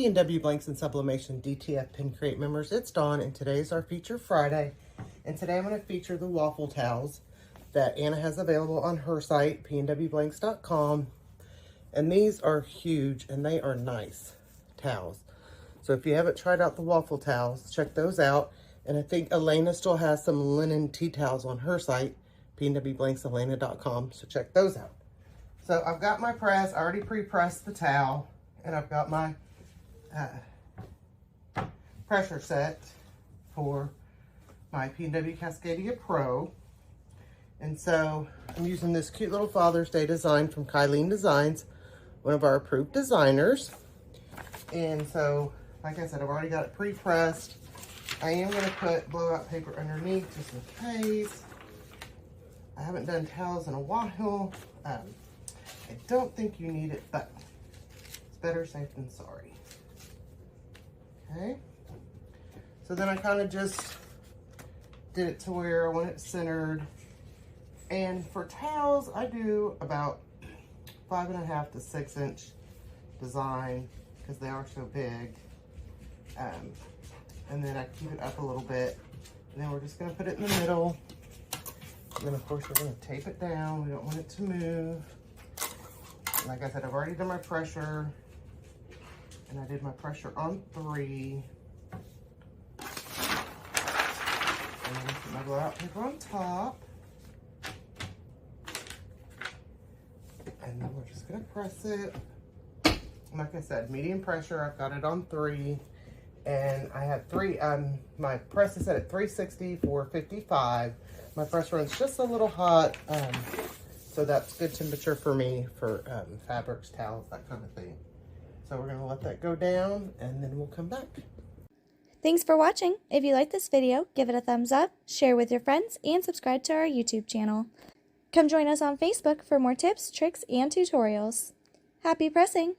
P&W Blanks and Sublimation DTF Pin Crate members, it's Dawn, and today is our Feature Friday. And today I'm going to feature the waffle towels that Anna has available on her site, pnwblanks.com. And these are huge, and they are nice towels. So if you haven't tried out the waffle towels, check those out. And I think Elena still has some linen tea towels on her site, pnwblankselena.com, so check those out. So I've got my press, I already pre-pressed the towel, and I've got my pressure set for my P&W Cascadia Pro. And so I'm using this cute little Father's Day design from Kylene Designs, one of our approved designers. And so, like I said, I've already got it pre-pressed. I am going to put blowout paper underneath just in case. I haven't done towels in a while. I don't think you need it, but it's better safe than sorry. Okay. So then I kind of just did it to where I want it centered. And for towels, I do about 5.5 to 6 inch design because they are so big. And then I keep it up a little bit. And then we're just going to put it in the middle. And then, of course, we're going to tape it down. We don't want it to move. And like I said, I've already done my pressure. And I did my pressure on 3. And then put my blowout paper on top. And then we're just going to press it. Like I said, medium pressure. I've got it on 3. And I have 3, my press is set at 360 for 55. My press run's just a little hot, so that's good temperature for me for fabrics, towels, that kind of thing. So we're gonna let that go down and then we'll come back. Thanks for watching. If you like this video, give it a thumbs up, share with your friends, and subscribe to our YouTube channel. Come join us on Facebook for more tips, tricks, and tutorials. Happy pressing!